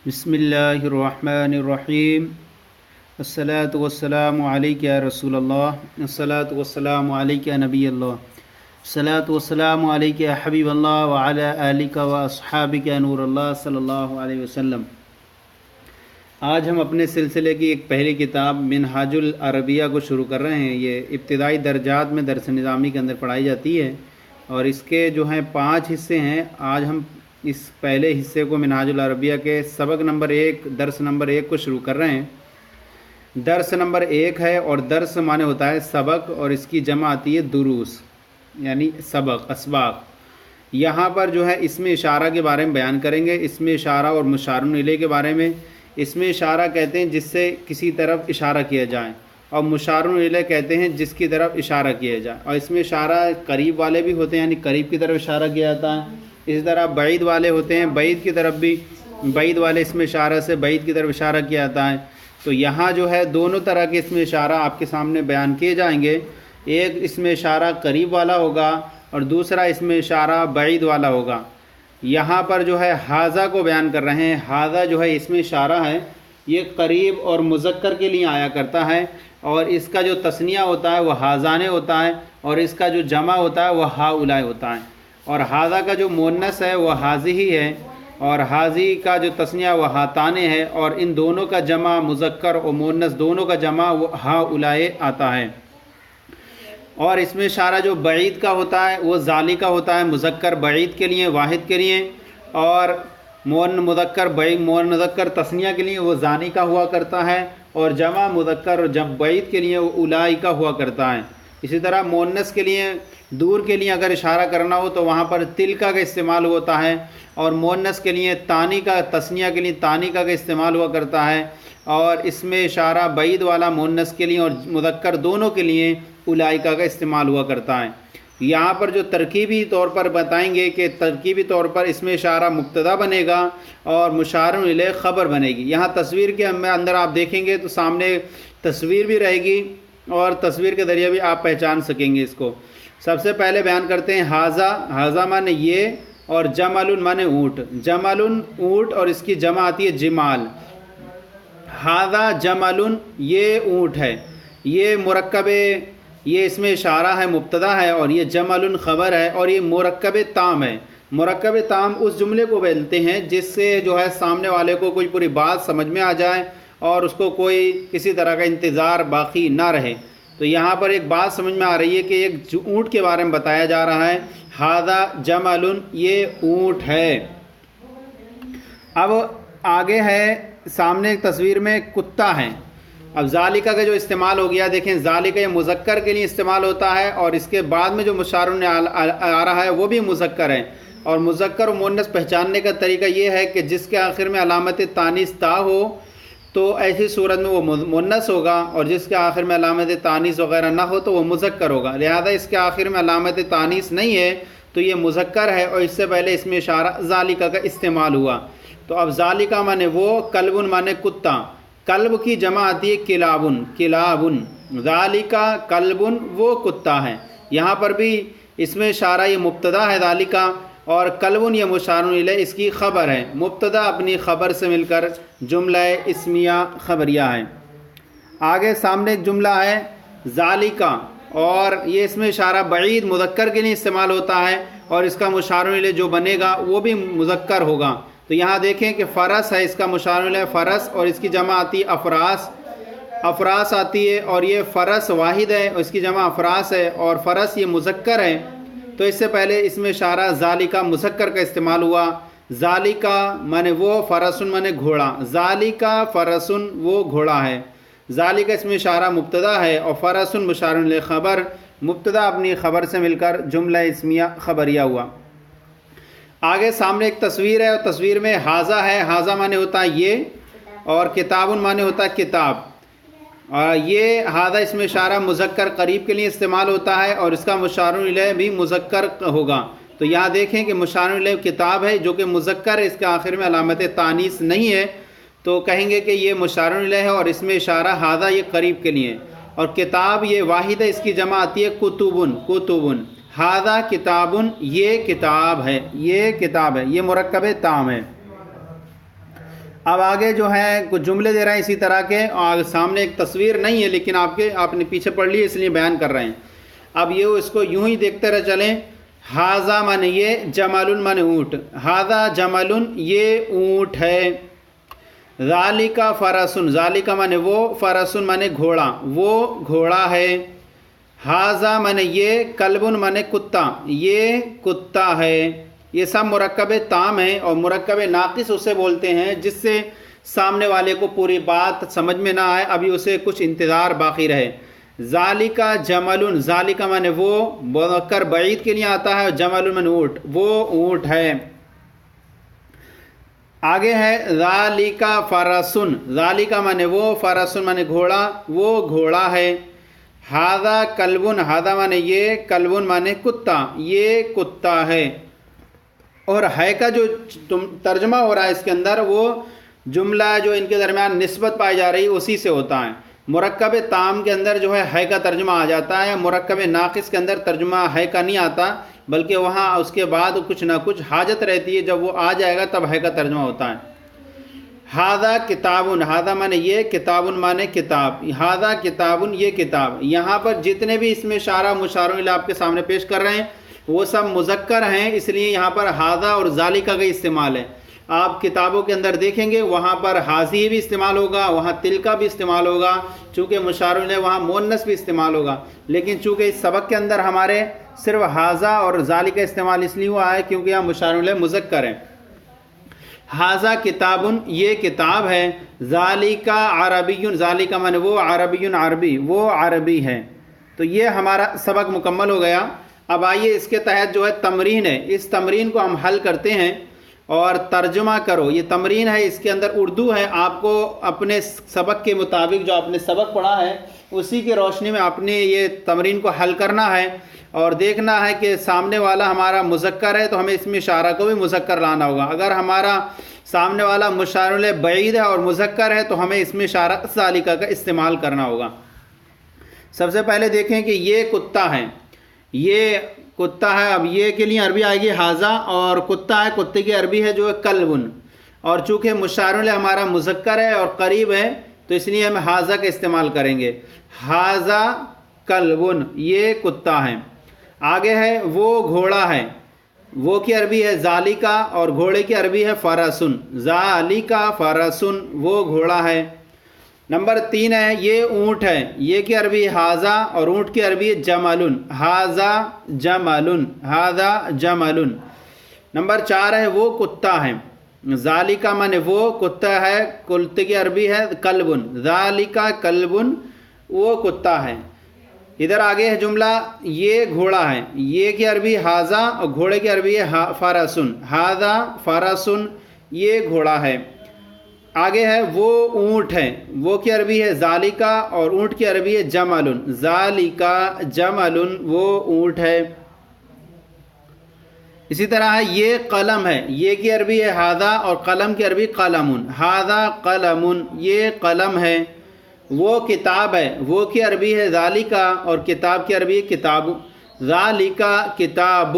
بسم اللہ الرحمن الرحیم الصلاۃ والسلام علیک یا رسول اللہ الصلاۃ والسلام علیک یا نبی اللہ الصلاۃ والسلام علیک یا حبیب اللہ وعلی آلک و اصحابک یا نور اللہ صلی اللہ علیہ وسلم۔ آج ہم اپنے سلسلے کی ایک پہلی کتاب منہاج العربیہ کو شروع کر رہے ہیں۔ یہ ابتدائی درجات میں درس نظامی کے اندر پڑھائی جاتی ہے اور اس کے جو ہیں 5 حصے ہیں۔ آج ہم اس پہلے حصے کو منہاج العربیہ کے سبق نمبر 1 درس نمبر 1 کو شروع کر رہے ہیں۔ درس نمبر 1 ہے اور درس معنی ہوتا ہے سبق اور اس کی جمع آتی ہے دروس، یعنی سبق اسباق۔ یہاں پر جو ہے اسم اشارہ کے بارے میں بیان کریں گے، اسم اشارہ اور مشار الیہ کے بارے میں۔ اسم اشارہ کہتے ہیں جس سے کسی طرف اشارہ کیا جائے، اور مشار الیہ کہتے ہیں جس کی طرف اشارہ کیا جائے۔ اور اسم اشارہ قریب والے بھی ہوتے ہیں، یعنی قریب کی طرف اشارہ کیا جاتا ہے، اسی طرح بعید والے ہوتے ہیں، بعید کی طرف بھی، بعید والے اسم اشارہ سے بعید کی طرف اشارہ کیا جاتا ہے۔ تو یہاں جو ہے دونوں طرح کے اسم اشارہ آپ کے سامنے بیان کیے جائیں گے۔ ایک اسم اشارہ قریب والا ہوگا اور دوسرا اسم اشارہ بعید والا ہوگا۔ یہاں پر جو ہے حاذا کو بیان کر رہے ہیں۔ حاذا جو ہے اسم اشارہ ہے، یہ قریب اور مذکر کے لیے آیا کرتا ہے، اور اس کا جو تثنیہ ہوتا ہے وہ حاذانے ہوتا ہے، اور اس کا جو جمع ہوتا ہے وہ ہؤلاء ہوتا ہے۔ اور حاذا کا جو مؤنث ہے وہ حاذی ہے، اور حاذی کا جو تثنیہ وہ ہاتانے ہے، اور ان دونوں کا جمع مذکر اور مؤنث دونوں کا جمع وہ ہؤلاء آتا ہے۔ اور اسم اشارہ جو بعید کا ہوتا ہے وہ ذالک کا ہوتا ہے، مذکر بعید کے لیے، واحد کے لیے، اور مذکر تثنیہ کے لیے وہ ذانی کا ہوا کرتا ہے، اور جمع مذکر اور جب بعید کے لیے وہ اولائی کا ہوا کرتا ہے۔ اسی طرح مؤنث کے لیے دور کے لیے اگر اشارہ کرنا ہو تو وہاں پر تلکا کا استعمال ہوتا ہے، اور مؤنث کے لیے تانی کا، تثنیہ کے لیے تانیکا کا استعمال ہوا کرتا ہے، اور اس میں اشارہ بعید والا مؤنث کے لیے اور مذکر دونوں کے لیے اولائکا کا استعمال ہوا کرتا ہے۔ یہاں پر جو ترکیبی طور پر بتائیں گے کہ ترکیبی طور پر اس میں اشارہ مبتدا بنے گا اور مشار الیہ خبر بنے گی۔ یہاں تصویر کے اندر آپ دیکھیں گے تو سامنے تصویر بھی رہے گی، اور تصویر کے ذریعے بھی آپ پہچان سکیں گے اس کو۔ سب سے پہلے بیان کرتے ہیں حاذا۔ حاذا مانے یہ، اور جمل مانے اونٹ۔ جمل اونٹ، اور اس کی جمع آتی ہے جمال۔ حاذا جمل، یہ اونٹ ہے، یہ مرکب، یہ اس میں اشارہ ہے، مبتدا ہے، اور یہ جمل خبر ہے، اور یہ مرکب تام ہے۔ مرکب تام اس جملے کو بولتے ہیں جس سے جو ہے سامنے والے کو کوئی پوری بات سمجھ میں آ جائے اور اس کو کوئی کسی طرح کا انتظار باقی نہ رہے۔ تو یہاں پر ایک بات سمجھ میں آ رہی ہے کہ ایک اونٹ کے بارے میں بتایا جا رہا ہے، حاذا جمل، یہ اونٹ ہے۔ اب آگے ہے سامنے ایک تصویر میں کتا ہے۔ اب ذالکہ کا جو استعمال ہو گیا، دیکھیں ذالکہ یہ مذکر کے لیے استعمال ہوتا ہے، اور اس کے بعد میں جو مشار آ رہا ہے وہ بھی مذکر ہے۔ اور مذکر و مؤنث پہچاننے کا طریقہ یہ ہے کہ جس کے آخر میں علامت تانیث تا ہو تو ایسی صورت میں وہ مؤنث ہوگا، اور جس کے آخر میں علامت تانیث وغیرہ نہ ہو تو وہ مذکر ہوگا۔ لہذا اس کے آخر میں علامت تانیث نہیں ہے تو یہ مذکر ہے، اور اس سے پہلے اس میں اشارہ ذالکہ کا استعمال ہوا۔ تو اب ذالکہ مانے وہ، کلب مانے کتا، کلب کی جمع آتی ہے کلابن، کلابن، ذالکہ کلبن وہ کتا ہے۔ یہاں پر بھی اس میں اشارہ یہ مبتدا ہے ذالکہ، اور کلبن یہ مشار الیہ اس کی خبر ہے۔ مبتدا اپنی خبر سے مل کر جملہ اسمیہ خبریہ ہے۔ آگے سامنے ایک جملہ ہے ذالکہ، اور یہ اس میں اشارہ بعید مذکر کے لیے استعمال ہوتا ہے، اور اس کا مشار الیہ جو بنے گا وہ بھی مذکر ہوگا۔ تو یہاں دیکھیں کہ فرس ہے، اس کا مشار الیہ فرس، اور اس کی جمع آتی ہے افراس، افراس آتی ہے، اور یہ فرس واحد ہے، اس کی جمع افراس ہے، اور فرس یہ مذکر ہے۔ تو اس سے پہلے اس میں اشارہ ذالکہ مذکر کا استعمال ہوا۔ ذالکہ مانے وہ، فرسن مانے گھوڑا، ذالکہ فرسن وہ گھوڑا ہے۔ ذالکہ اس میں اشارہ مبتدا ہے، اور فرسن مشار الیہ خبر، مبتدا اپنی خبر سے مل کر جملہ اسمیہ خبریہ ہوا۔ آگے سامنے ایک تصویر ہے، اور تصویر میں حاذا ہے۔ حاذا مانے ہوتا ہے یہ، اور کتابن مانے ہوتا ہے کتاب۔ اور یہ حاذا اس میں اشارہ مذکر قریب کے لیے استعمال ہوتا ہے، اور اس کا مشار الیہ بھی مذکر ہوگا۔ تو یہاں دیکھیں کہ مشار الیہ کتاب ہے جو کہ مذکر ہے، اس کے آخر میں علامت تانیث نہیں ہے، تو کہیں گے کہ یہ مشار الیہ ہے، اور اس میں اشارہ حاذا یہ قریب کے لیے، اور کتاب یہ واحد ہے، اس کی جمع آتی ہے کتبن، کتبن۔ حاذا کتابن، یہ کتاب ہے، یہ کتاب ہے، یہ مرکب تام ہے۔ اب آگے جو ہے کچھ جملے دے رہے ہیں اسی طرح کے، اور سامنے ایک تصویر نہیں ہے لیکن آپ نے پیچھے پڑھ لی اس لیے بیان کر رہے ہیں۔ اب یہ اس کو یوں ہی دیکھتے رہ چلیں۔ ہاذا مانے یہ، جمل مانے اونٹ، ہاذا جمل یہ اونٹ ہے، ذالک فرسن، ذالک مانے وہ، فرسن مانے گھوڑا، وہ گھوڑا ہے، ہاذا مانے یہ، کلب مانے کتا، یہ کتا ہے۔ یہ سب مرکب تام ہیں، اور مرکب ناقص اسے بولتے ہیں جس سے سامنے والے کو پوری بات سمجھ میں نہ آئے، ابھی اسے کچھ انتظار باقی رہے۔ ذالک جمل، ذالک مانے وہ، مذکر بعید کے لیے آتا ہے، جمل مانے اونٹ، وہ اونٹ ہے۔ آگے ہے ذالک فرسن، ذالک مانے وہ، فرسن مانے گھوڑا، وہ گھوڑا ہے۔ ہاذا کلب، ہاذا مانے یہ، کلب مانے کتا، یہ کتا ہے۔ اور ہے کا جو ترجمہ ہو رہا ہے اس کے اندر، وہ جملہ جو ان کے درمیان نسبت پائی جا رہی ہے اسی سے ہوتا ہے۔ مرکب تام کے اندر جو ہے کا ترجمہ آ جاتا ہے، مرکب ناقص کے اندر ترجمہ ہے کا نہیں آتا، بلکہ وہاں اس کے بعد کچھ نہ کچھ حاجت رہتی ہے، جب وہ آ جائے گا تب ہے کا ترجمہ ہوتا ہے۔ ہاذا کتاب، ہاذا مانے یہ، کتاب مانے کتاب، ہاذا کتاب یہ کتاب۔ یہاں پر جتنے بھی اس میں اشارہ مشار الیہ آپ کے سامنے پیش کر رہے ہیں وہ سب مذکر ہیں، اس لیے یہاں پر ہاذا اور ذالک کا استعمال ہے۔ آپ کتابوں کے اندر دیکھیں گے وہاں پر حاضی بھی استعمال ہوگا، وہاں تلکا بھی استعمال ہوگا، چونکہ مشار الیہ وہاں مؤنث بھی استعمال ہوگا، لیکن چونکہ اس سبق کے اندر ہمارے صرف ہاذا اور ذالک کا استعمال اس لیے ہوا ہے کیونکہ یہاں مشار الیہ مذکر ہے۔ ہاذا کتاب یہ کتاب ہے، ذالک عربی، ذالک مانے وہ، عربی عربی، وہ عربی ہے۔ تو یہ ہمارا سبق مکمل ہو گیا۔ اب آئیے اس کے تحت جو ہے تمرین ہے، اس تمرین کو ہم حل کرتے ہیں اور ترجمہ کرو۔ یہ تمرین ہے، اس کے اندر اردو ہے، آپ کو اپنے سبق کے مطابق جو آپ نے سبق پڑھا ہے اسی کی روشنی میں اپنے یہ تمرین کو حل کرنا ہے، اور دیکھنا ہے کہ سامنے والا ہمارا مذکر ہے تو ہمیں اس میں اشارہ کو بھی مذکر لانا ہوگا، اگر ہمارا سامنے والا مشار الیہ بعید ہے اور مذکر ہے تو ہمیں اس میں اشارہ ذالک کا استعمال کرنا ہوگا۔ سب سے پہلے دیکھیں کہ یہ کتا ہے، یہ کتا ہے، اب یہ کے لیے عربی آئے گی ہاذا، اور کتا ہے، کتے کی عربی ہے جو ہے کلبن، اور چونکہ مشار الیہ ہمارا مذکر ہے اور قریب ہے تو اس لیے ہم ہاذا کا استعمال کریں گے۔ ہاذا کلبن، یہ کتا ہے۔ آگے ہے وہ گھوڑا ہے، وہ کی عربی ہے ذالک، اور گھوڑے کی عربی ہے فرسن، ذالک فرسن، وہ گھوڑا ہے۔ نمبر 3 ہے یہ اونٹ ہے، یہ کی عربی ہاذا، اور اونٹ کی عربی ہے جمل، ہاذا جمل، ہاذا جمل۔ نمبر 4 ہے وہ کتا ہے، ذالک مانے وہ، کتا ہے، کتے کی عربی ہے کلبن، ذالک کلبن، وہ کتا ہے۔ ادھر آگے ہے جملہ یہ گھوڑا ہے، یہ کی عربی ہاذا، اور گھوڑے کی عربی ہے فرسن، ہاذا فرسن، یہ گھوڑا ہے۔ آگے ہے وہ اونٹ ہے، وہ کی عربی ہے ذالک، اور اونٹ کی عربی ہے جمل، ذالک جمل، وہ اونٹ ہے۔ اسی طرح ہے یہ قلم ہے، یہ کی عربی ہے ہاذا، اور قلم کی عربی قلم، ہاذا قلم، یہ قلم ہے۔ وہ کتاب ہے، وہ کی عربی ہے ذالک، اور کتاب کی عربی ہے کتاب، ذالک کتاب،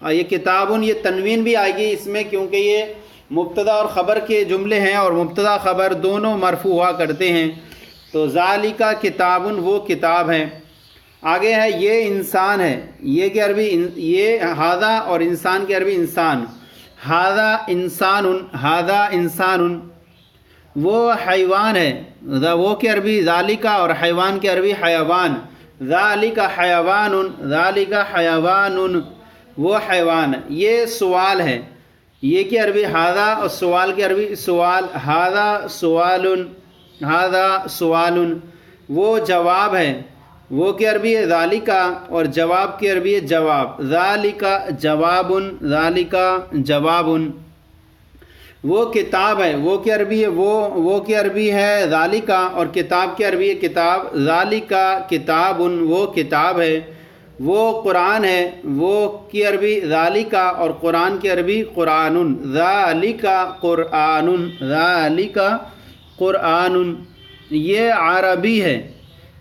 یہ کتاب، یہ تنوین بھی آئے گی اس میں کیونکہ یہ مبتدا اور خبر کے جملے ہیں، اور مبتدا خبر دونوں مرفوع ہوا کرتے ہیں، تو ذالک کتاب، وہ کتاب ہے۔ آگے ہے یہ انسان ہے، یہ کی عربی یہ ہاذا، اور انسان کی عربی انسان، ہاذا انسان، ہاذا انسان۔ وہ حیوان ہے، وہ کی عربی ذالک، اور حیوان کی عربی حیوان، ذالک حیوان، ذالک حیوان، وہ حیوان۔ یہ سوال ہے، یہ کی عربی ہاذا، اور سوال کی عربی سوال، ہاذا سوال، ہاذا سوال۔ وہ جواب ہے، وہ کی عربی ہے ذالک، اور جواب کی عربی ہے جواب، ذالک جواب، ذالک جواب۔ وہ کتاب ہے، وہ کی عربی ہے وہ کی عربی ہے ذالک، اور کتاب کی عربی ہے کتاب، ذالک کتاب، وہ کتاب ہے۔ وہ قرآن ہے، وہ کی عربی ذالک، اور قرآن کی عربی قرآن، ذالک قرآن، ذالک قرآن۔ یہ عربی ہے،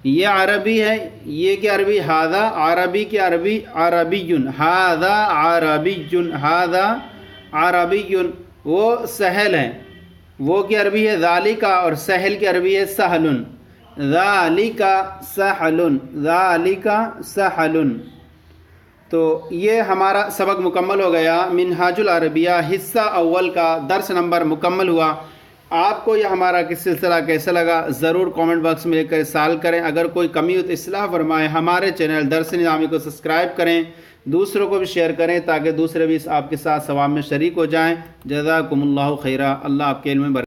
یہ عربی ہے، یہ کی عربی ہاذا، عربی کی عربی عربی، ہاذا عربی، ہاذا عربی۔ وہ سہل ہے، وہ کی عربی ہے ذالکا، اور سہل کی عربی ہے سہلن، ذالکا سہلن، ذالکا سہلن۔ تو یہ ہمارا سبق مکمل ہو گیا، منہاج العربیہ حصہ اول کا درس نمبر مکمل ہوا۔ آپ کو یہ ہمارا سلسلہ کیسا لگا ضرور کامنٹ باکس میں لکھ کر سوال کریں۔ اگر کوئی کمی ہو تو اصلاح فرمائیں۔ ہمارے چینل درس نظامی کو سبسکرائب کریں، دوسروں کو بھی شیئر کریں تاکہ دوسرے بھی آپ کے ساتھ ثواب میں شریک ہو جائیں۔ جزاکم اللہ خیرہ، اللہ آپ کے علم میں برکت